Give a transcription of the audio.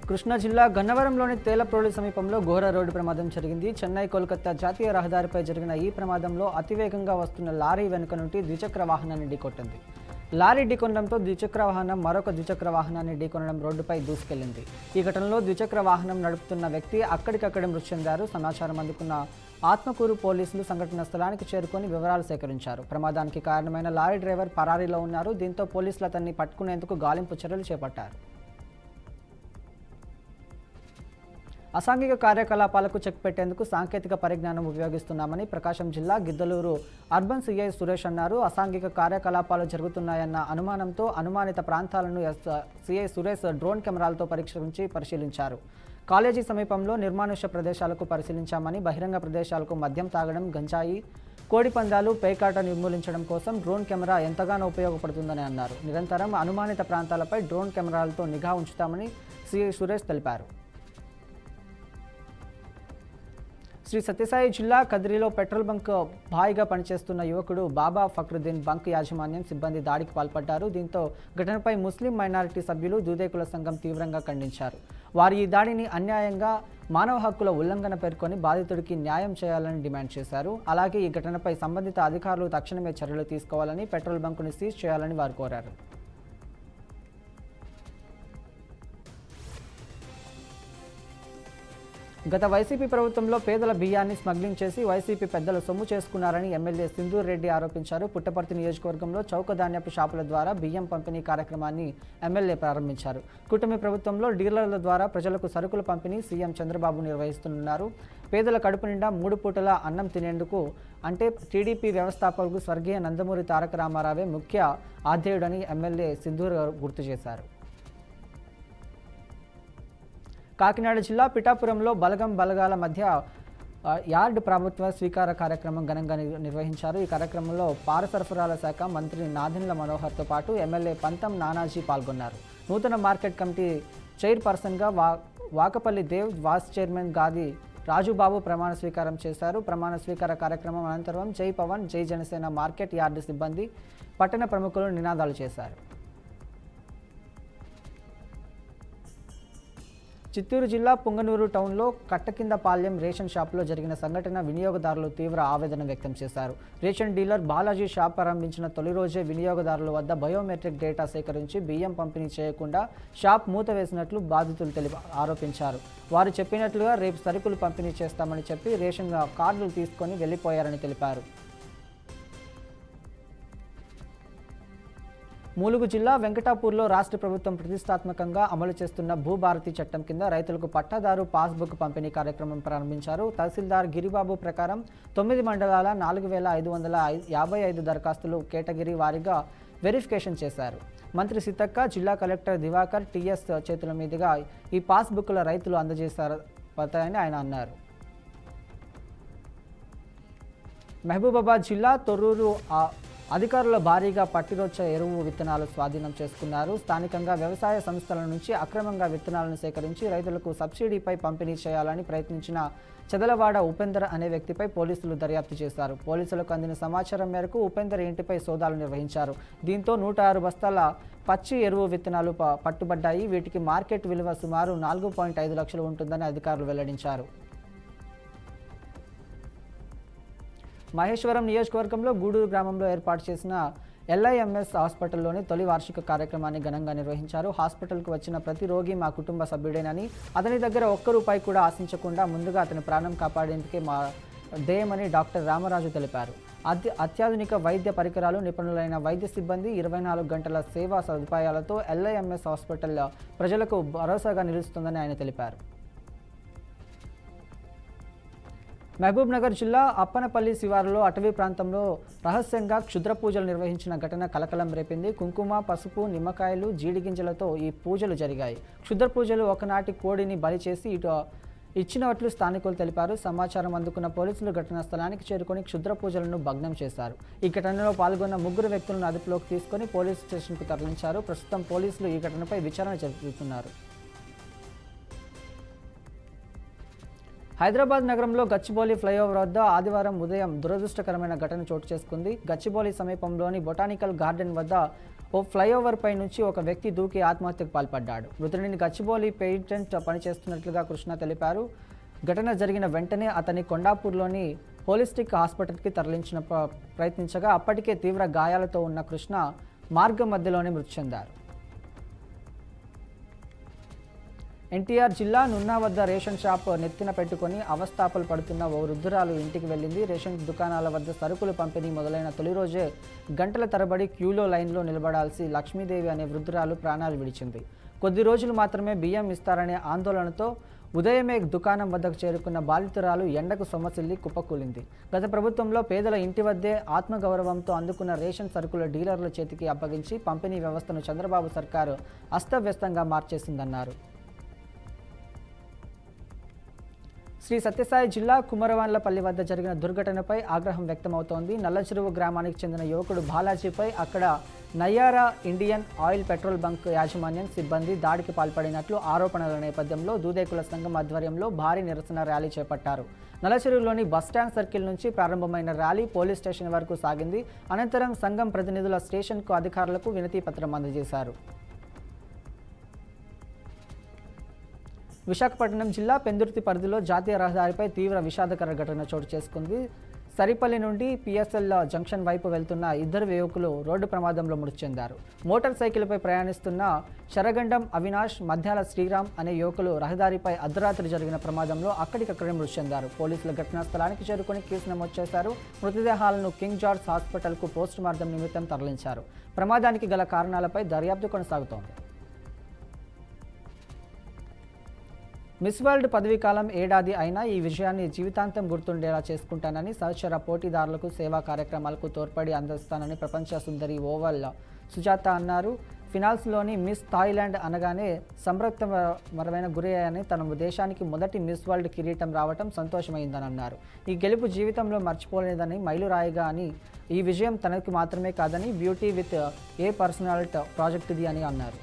కృష్ణా జిల్లా గన్నవరంలోని తేలప్రోలు సమీపంలో ఘోర రోడ్డు ప్రమాదం జరిగింది. చెన్నై కోల్కతా జాతీయ రహదారిపై జరిగిన ఈ ప్రమాదంలో అతివేగంగా వస్తున్న లారీ వెనుక నుండి ద్విచక్ర వాహనాన్ని ఢీకొట్టింది. లారీ ఢీకొనడంతో ద్విచక్ర వాహనం మరొక ద్విచక్ర వాహనాన్ని ఢీకొనడం రోడ్డుపై దూసుకెళ్లింది. ఈ ఘటనలో ద్విచక్ర వాహనం నడుపుతున్న వ్యక్తి అక్కడికక్కడే మృతి చెందారు. సమాచారం అందుకున్న ఆత్మకూరు పోలీసులు సంఘటన స్థలానికి చేరుకొని వివరాలు సేకరించారు. ప్రమాదానికి కారణమైన లారీ డ్రైవర్ పరారీలో ఉన్నారు. దీంతో పోలీసులు అతన్ని పట్టుకునేందుకు గాలింపు చర్యలు చేపట్టారు. అసాంఘిక కార్యకలాపాలకు చెక్ పెట్టేందుకు సాంకేతిక పరిజ్ఞానం ఉపయోగిస్తున్నామని ప్రకాశం జిల్లా గిద్దలూరు అర్బన్ సిఐ సురేష్ అన్నారు. అసాంఘిక కార్యకలాపాలు జరుగుతున్నాయన్న అనుమానంతో అనుమానిత ప్రాంతాలను సిఐ సురేష్ డ్రోన్ కెమెరాలతో పరిశీలించారు. కాలేజీ సమీపంలో నిర్మానుష్య ప్రదేశాలకు పరిశీలించామని, బహిరంగ ప్రదేశాలకు మద్యం తాగడం, గంజాయి, కోడి పందాలు, పేకాట నిర్మూలించడం కోసం డ్రోన్ కెమెరా ఎంతగానో ఉపయోగపడుతుందని అన్నారు. నిరంతరం అనుమానిత ప్రాంతాలపై డ్రోన్ కెమెరాలతో నిఘా ఉంచుతామని సిఐ సురేష్ తెలిపారు. శ్రీ సత్యసాయి జిల్లా కదిరిలో పెట్రోల్ బంక్ బాయ్గా పనిచేస్తున్న యువకుడు బాబా ఫక్రుద్దీన్ బంక్ యాజమాన్యం సిబ్బంది దాడికి పాల్పడ్డారు. దీంతో ఘటనపై ముస్లిం మైనారిటీ సభ్యులు దూదేకుల సంఘం తీవ్రంగా ఖండించారు. వారు ఈ దాడిని అన్యాయంగా మానవ హక్కుల ఉల్లంఘన పేర్కొని బాధితుడికి న్యాయం చేయాలని డిమాండ్ చేశారు. అలాగే ఈ ఘటనపై సంబంధిత అధికారులు తక్షణమే చర్యలు తీసుకోవాలని, పెట్రోల్ బంకును సీజ్ చేయాలని వారు కోరారు. గత వైసీపీ ప్రభుత్వంలో పేదల బియ్యాన్ని స్మగ్లింగ్ చేసి వైసీపీ పెద్దలు సొమ్ము చేసుకున్నారని ఎమ్మెల్యే సింధూర్ రెడ్డి ఆరోపించారు. పుట్టపర్తి నియోజకవర్గంలో చౌకధాన్యపు షాపుల ద్వారా బియ్యం పంపిణీ కార్యక్రమాన్ని ఎమ్మెల్యే ప్రారంభించారు. కూటమి ప్రభుత్వంలో డీలర్ల ద్వారా ప్రజలకు సరుకుల పంపిణీ సీఎం చంద్రబాబు నిర్వహిస్తున్నారు. పేదల కడుపు నిండా 3 పూటల అన్నం తినేందుకు అంటే టీడీపీ వ్యవస్థాపకులు స్వర్గీయ నందమూరి తారక రామారావే ముఖ్య ఆధ్యేయుడని ఎమ్మెల్యే సింధూర్ గుర్తు చేశారు. కాకినాడ జిల్లా పిఠాపురంలో బలగాల మధ్య యార్డ్ ప్రభుత్వ స్వీకార కార్యక్రమం ఘనంగా నిర్వహించారు. ఈ కార్యక్రమంలో పౌర సరఫరాల శాఖ మంత్రి నాదెండ్ల మనోహర్తో పాటు ఎమ్మెల్యే పంతం నానాజీ పాల్గొన్నారు. నూతన మార్కెట్ కమిటీ చైర్పర్సన్గా వాకపల్లి దేవ్, వైస్ చైర్మన్ గాది రాజుబాబు ప్రమాణ స్వీకారం చేశారు. ప్రమాణ స్వీకార కార్యక్రమం అనంతరం జై పవన్, జై జనసేన మార్కెట్ యార్డు సిబ్బంది, పట్టణ ప్రముఖులు నినాదాలు చేశారు. చిత్తూరు జిల్లా పుంగనూరు టౌన్లో కట్టకిందపాలెం రేషన్ షాపులో జరిగిన సంఘటన వినియోగదారులు తీవ్ర ఆవేదన వ్యక్తం చేశారు. రేషన్ డీలర్ బాలాజీ షాప్ ప్రారంభించిన తొలి రోజే వినియోగదారుల వద్ద బయోమెట్రిక్ డేటా సేకరించి బియ్యం పంపిణీ చేయకుండా షాప్ మూతవేసినట్లు బాధితులు ఆరోపించారు. వారు చెప్పినట్లుగా రేపు సరుకులు పంపిణీ చేస్తామని చెప్పి రేషన్ కార్డులు తీసుకొని వెళ్లిపోయారని తెలిపారు. ములుగు జిల్లా వెంకటాపూర్లో రాష్ట్ర ప్రభుత్వం ప్రతిష్టాత్మకంగా అమలు చేస్తున్న భూభారతి చట్టం కింద రైతులకు పట్టాదారు పాస్బుక్ పంపిణీ కార్యక్రమం ప్రారంభించారు. తహసీల్దార్ గిరిబాబు ప్రకారం 9 మండలాల 4555 దరఖాస్తులు కేటగిరీ వారీగా వెరిఫికేషన్ చేశారు. మంత్రి సీతక్క, జిల్లా కలెక్టర్ దివాకర్ టీఎస్ చేతుల మీదుగా ఈ పాస్బుక్ల రైతులు అందజేస్తారని ఆయన అన్నారు. మహబూబాబాద్ జిల్లా తొర్రూరు అధికారుల భారీగా పట్టిరొచ్చ ఎరువు విత్తనాలు స్వాధీనం చేసుకున్నారు. స్థానికంగా వ్యవసాయ సంస్థల నుంచి అక్రమంగా విత్తనాలను సేకరించి రైతులకు సబ్సిడీపై పంపిణీ చేయాలని ప్రయత్నించిన చెదలవాడ ఉపేందర్ అనే వ్యక్తిపై పోలీసులు దర్యాప్తు చేశారు. పోలీసులకు అందిన సమాచారం మేరకు ఉపేందర్ ఇంటిపై సోదాలు నిర్వహించారు. దీంతో 106 బస్తాల పచ్చి ఎరువు విత్తనాలు పట్టుబడ్డాయి. వీటికి మార్కెట్ విలువ సుమారు 4.5 లక్షలు ఉంటుందని అధికారులు వెల్లడించారు. మహేశ్వరం నియోజకవర్గంలో గూడూరు గ్రామంలో ఏర్పాటు చేసిన LIMS హాస్పిటల్లోని తొలి వార్షిక కార్యక్రమాన్ని ఘనంగా నిర్వహించారు. హాస్పిటల్కు వచ్చిన ప్రతి రోగి మా కుటుంబ సభ్యుడేనని, అతని దగ్గర ఒక్క రూపాయి కూడా ఆశించకుండా ముందుగా అతని ప్రాణం కాపాడేందుకే మా ధ్యేయమని డాక్టర్ రామరాజు తెలిపారు. అత్యాధునిక వైద్య పరికరాలు, నిపుణులైన వైద్య సిబ్బంది, 24 గంటల సేవా సదుపాయాలతో LIMS హాస్పిటల్ ప్రజలకు భరోసాగా నిలుస్తుందని ఆయన తెలిపారు. మహబూబ్ నగర్ జిల్లా అప్పనపల్లి శివారులో అటవీ ప్రాంతంలో రహస్యంగా క్షుద్ర పూజలు నిర్వహించిన ఘటన కలకలం రేపింది. కుంకుమ, పసుపు, నిమ్మకాయలు, జీడిగింజలతో ఈ పూజలు జరిగాయి. క్షుద్ర పూజలు ఒకనాటి కోడిని బలి చేసి ఇచ్చినట్లు స్థానికులు తెలిపారు. సమాచారం అందుకున్న పోలీసులు ఘటనా స్థలానికి చేరుకొని క్షుద్ర పూజలను భగ్నం చేశారు. ఈ ఘటనలో పాల్గొన్న 3 వ్యక్తులను అదుపులోకి తీసుకొని పోలీస్ స్టేషన్కు తరలించారు. ప్రస్తుతం పోలీసులు ఈ ఘటనపై విచారణ జరుపుతున్నారు. హైదరాబాద్ నగరంలో గచ్చిబౌలి ఫ్లైఓవర్ వద్ద ఆదివారం ఉదయం దురదృష్టకరమైన ఘటన చోటు చేసుకుంది. గచ్చిబౌలి సమీపంలోని బొటానికల్ గార్డెన్ వద్ద ఓ ఫ్లైఓవర్ పై నుంచి ఒక వ్యక్తి దూకి ఆత్మహత్యకు పాల్పడ్డాడు. మృతుడిని గచ్చిబౌలి పేటెంట్ పనిచేస్తున్నట్లుగా కృష్ణ తెలిపారు. ఘటన జరిగిన వెంటనే అతని కొండాపూర్లోని హోలిస్టిక్ హాస్పిటల్కి ప్రయత్నించగా అప్పటికే తీవ్ర గాయాలతో ఉన్న కృష్ణ మార్గం మధ్యలోనే మృతి చెందారు. ఎన్టీఆర్ జిల్లా నున్నా వద్ద రేషన్ షాప్ నెత్తిన పెట్టుకుని అవస్థాపలు పడుతున్న ఓ వృద్ధురాలు ఇంటికి వెళ్ళింది. రేషన్ దుకాణాల వద్ద సరుకులు పంపిణీ మొదలైన తొలి రోజే గంటల తరబడి క్యూలో లైన్లో నిలబడాల్సి లక్ష్మీదేవి అనే వృద్ధురాలు ప్రాణాలు విడిచింది. కొద్ది రోజులు మాత్రమే బియ్యం ఇస్తారనే ఆందోళనతో ఉదయమే దుకాణం వద్దకు చేరుకున్న బాధితురాలు ఎండకు సొమ్మసిల్లి కుప్పకూలింది. గత ప్రభుత్వంలో పేదల ఇంటి వద్దే ఆత్మగౌరవంతో అందుకున్న రేషన్ సరుకుల డీలర్ల చేతికి అప్పగించి పంపిణీ వ్యవస్థను చంద్రబాబు సర్కారు అస్తవ్యస్తంగా మార్చేసిందన్నారు. శ్రీ సత్యసాయి జిల్లా కుమరవాన్లపల్లి వద్ద జరిగిన దుర్ఘటనపై ఆగ్రహం వ్యక్తమవుతోంది. నల్లచెరువు గ్రామానికి చెందిన యువకుడు బాలాజీపై అక్కడ నయ్యారా ఇండియన్ ఆయిల్ పెట్రోల్ బంక్ యాజమాన్యం సిబ్బంది దాడికి పాల్పడినట్లు ఆరోపణల నేపథ్యంలో దూదేకుల సంఘం ఆధ్వర్యంలో భారీ నిరసన ర్యాలీ చేపట్టారు. నల్లచెరువులోని బస్టాండ్ సర్కిల్ నుంచి ప్రారంభమైన ర్యాలీ పోలీస్ స్టేషన్ వరకు సాగింది. అనంతరం సంఘం ప్రతినిధుల స్టేషన్కు అధికారులకు వినతి పత్రం అందజేశారు. విశాఖపట్నం జిల్లా పెందుర్తి పరిధిలో జాతీయ రహదారిపై తీవ్ర విషాదకర ఘటన చోటు చేసుకుంది. సరిపల్లి నుండి పిఎస్ఎల్ జంక్షన్ వైపు వెళ్తున్న ఇద్దరు యువకులు రోడ్డు ప్రమాదంలో మృతి చెందారు. మోటార్ సైకిల్పై ప్రయాణిస్తున్న శరగండం అవినాష్, మధ్యాల శ్రీరామ్ అనే యువకులు రహదారిపై అర్ధరాత్రి జరిగిన ప్రమాదంలో అక్కడికక్కడే మృతి చెందారు. పోలీసులు ఘటనా స్థలానికి చేరుకుని కేసు నమోదు చేశారు. మృతదేహాలను కింగ్ జార్జ్ హాస్పిటల్కు పోస్టుమార్టం నిమిత్తం తరలించారు. ప్రమాదానికి గల కారణాలపై దర్యాప్తు కొనసాగుతోంది. మిస్ వరల్డ్ పదవీకాలం ఏడాది అయినా ఈ విజయాన్ని జీవితాంతం గుర్తుండేలా చేసుకుంటానని, సహచర పోటీదారులకు సేవా కార్యక్రమాలకు తోడ్పడి అందిస్తానని ప్రపంచ సుందరి ఓవల్ సుజాత అన్నారు. ఫినాల్స్లోని మిస్ థాయిలాండ్ అనగానే సంతృప్తికరమైన గురి అని తన దేశానికి మొదటి మిస్ వరల్డ్ కిరీటం రావటం సంతోషమైందని అన్నారు. ఈ గెలుపు జీవితంలో మర్చిపోలేదని, మైలురాయిగా అని, ఈ విజయం తనకి మాత్రమే కాదని బ్యూటీ విత్ ఏ పర్సనాలిటీ ప్రాజెక్టుది అని అన్నారు.